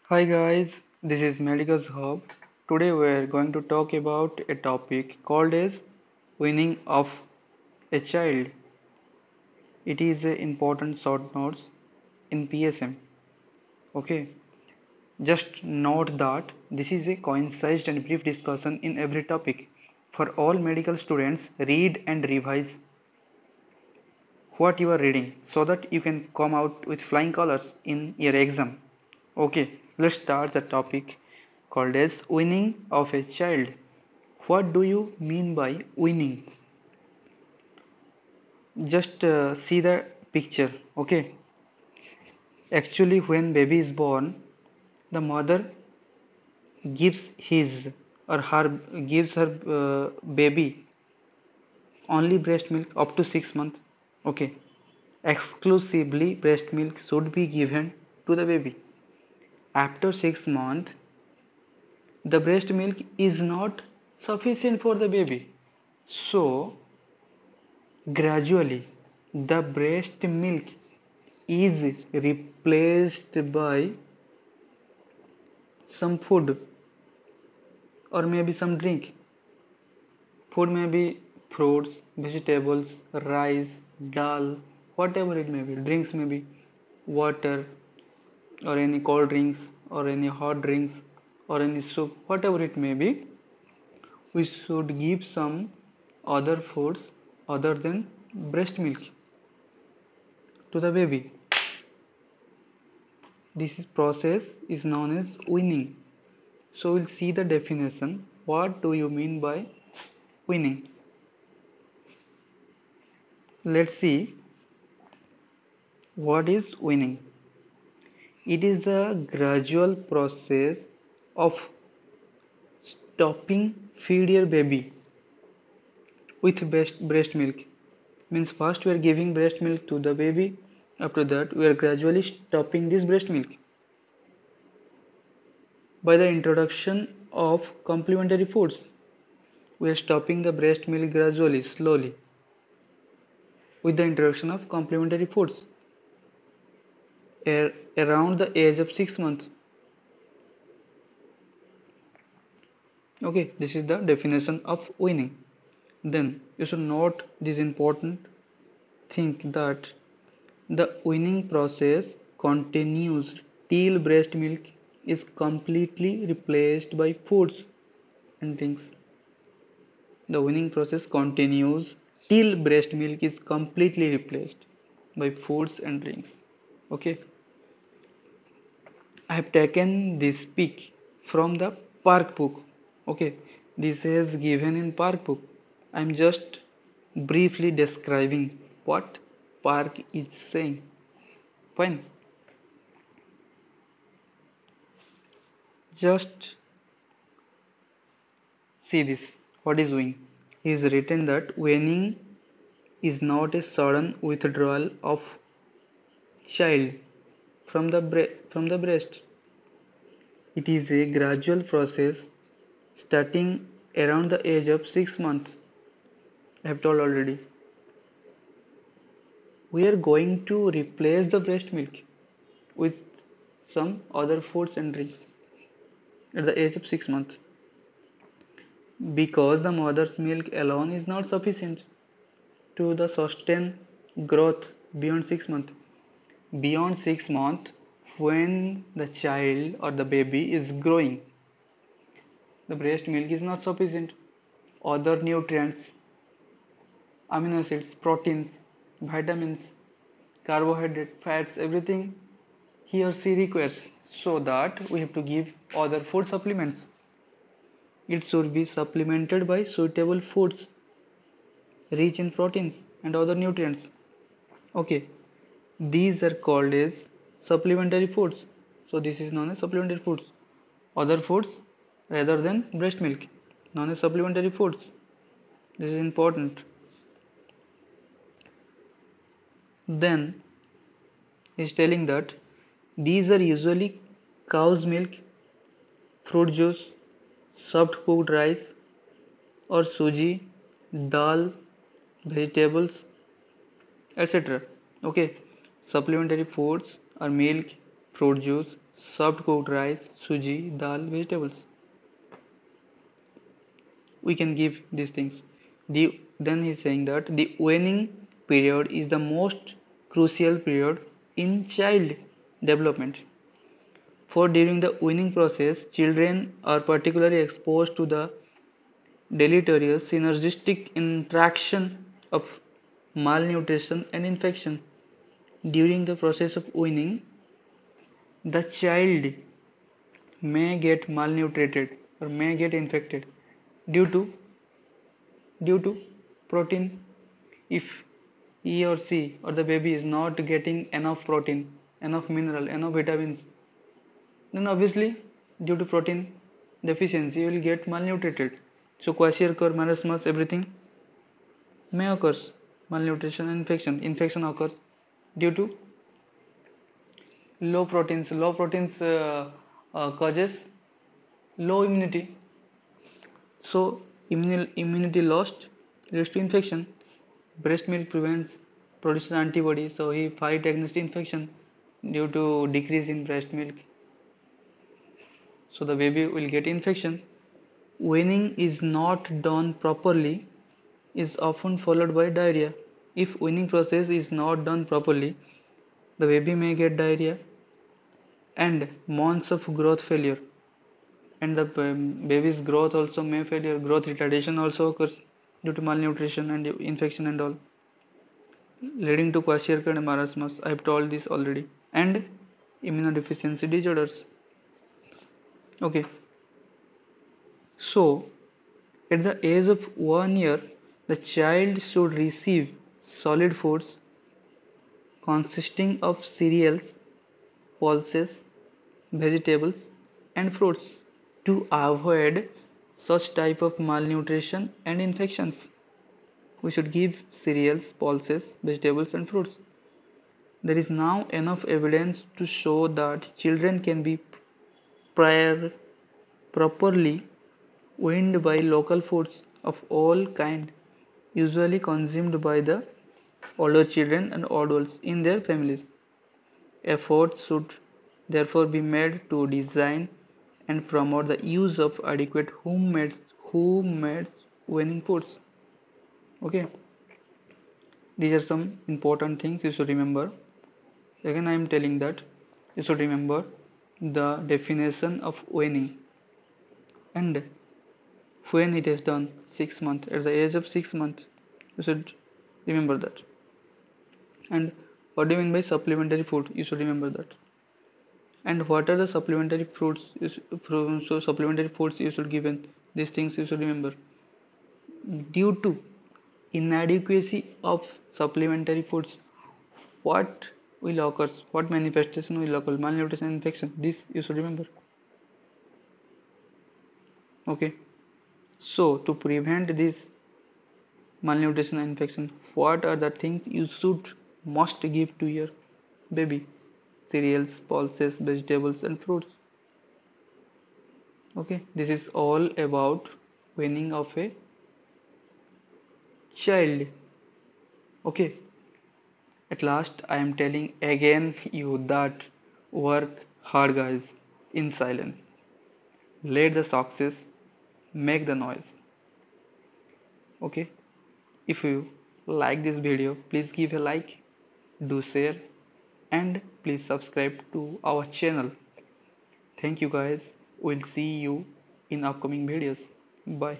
Hi guys, this is MEDICOS Hub. Today we are going to talk about a topic called as weaning of a child. It is a important short notes in PSM. Okay, just note that this is a concise and brief discussion in every topic. For all medical students, read and revise what you are reading so that you can come out with flying colors in your exam. Okay, let's start the topic called as weaning of a child. What do you mean by weaning? Just see the picture. Okay, actually when baby is born, the mother gives his or her gives her baby only breast milk up to 6 months. Okay, exclusively breast milk should be given to the baby. After 6 months, the breast milk is not sufficient for the baby. So, gradually, the breast milk is replaced by some food or maybe some drink. Food may be fruits, vegetables, rice, dal, whatever it may be. Drinks may be water or any cold drinks or any hot drinks or any soup, whatever it may be. We should give some other foods other than breast milk to the baby. This process is known as weaning. So we'll see the definition. What do you mean by weaning? Let's see what is weaning. It is a gradual process of stopping feed your baby with breast milk. Means first we are giving breast milk to the baby. After that we are gradually stopping this breast milk by the introduction of complementary foods. We are stopping the breast milk gradually, slowly, with the introduction of complementary foods around the age of 6 months. Okay, this is the definition of weaning. Then you should note this important thing that the weaning process continues till breast milk is completely replaced by foods and drinks. The weaning process continues till breast milk is completely replaced by foods and drinks. Okay, I have taken this pic from the park book. Okay, this is given in park book. I am just briefly describing what park is saying. Fine. Just see this. What is weaning? He is written that weaning is not a sudden withdrawal of child from the breast. It is a gradual process starting around the age of 6 months. I have told already. We are going to replace the breast milk with some other foods and drinks at the age of 6 months because the mother's milk alone is not sufficient to the sustain growth beyond 6 months. Beyond 6 months, when the child or the baby is growing, the breast milk is not sufficient. Other nutrients, amino acids, proteins, vitamins, carbohydrate, fats, everything he or she requires, so that we have to give other food supplements. It should be supplemented by suitable foods rich in proteins and other nutrients. Okay, these are called as supplementary foods. So this is known as supplementary foods. Other foods rather than breast milk, known as supplementary foods. This is important. Then is telling that these are usually cow's milk, fruit juice, soft cooked rice or suji, dal, vegetables, etc. Okay, supplementary foods are milk, fruit juice, soft cooked rice, suji, dal, vegetables. We can give these things. Then he's saying that the weaning period is the most crucial period in child development. For during the weaning process, children are particularly exposed to the deleterious synergistic interaction of malnutrition and infection. During the process of weaning, the child may get malnutrited or may get infected due to due to protein. If he or she or the baby is not getting enough protein, enough mineral, enough vitamins, then obviously due to protein deficiency you will get malnutrited. So kwashiorkor, marasmus, everything may occurs. Malnutrition and infection occurs due to low proteins causes low immunity. So immunity lost leads to infection. Breast milk produces antibody, so he fight against infection due to decrease in breast milk. So the baby will get infection. Weaning is not done properly is often followed by diarrhea. If weaning process is not done properly, the baby may get diarrhea and months of growth failure, and the baby's growth also may failure. Growth retardation also occurs due to malnutrition and infection and all, leading to kwashiorkor and marasmus. I have told this already. And immunodeficiency disorders. Okay, so at the age of 1 year, the child should receive solid foods consisting of cereals, pulses, vegetables, and fruits to avoid such type of malnutrition and infections. We should give cereals, pulses, vegetables, and fruits. There is now enough evidence to show that children can be properly weaned by local foods of all kind, usually consumed by the older children and adults in their families. Efforts should therefore be made to design and promote the use of adequate homemade weaning foods. Okay, these are some important things you should remember. Again, I am telling that you should remember the definition of weaning, and when it is done 6 months, at the age of 6 months, you should remember that. And what do you mean by supplementary food? You should remember that. And what are the supplementary fruits? So supplementary foods you should given. These things you should remember. Due to inadequacy of supplementary foods, what will occur? What manifestation will occur? Malnutrition, infection. This you should remember. Okay. So to prevent this malnutrition and infection, what are the things you must give to your baby? Cereals, pulses, vegetables, and fruits. Okay, this is all about weaning of a child. Okay, at last I am telling again you that work hard, guys, in silence. Let the success make the noise. Okay, if you like this video, please give a like, do share, and please subscribe to our channel. Thank you, guys. We'll see you in upcoming videos. Bye.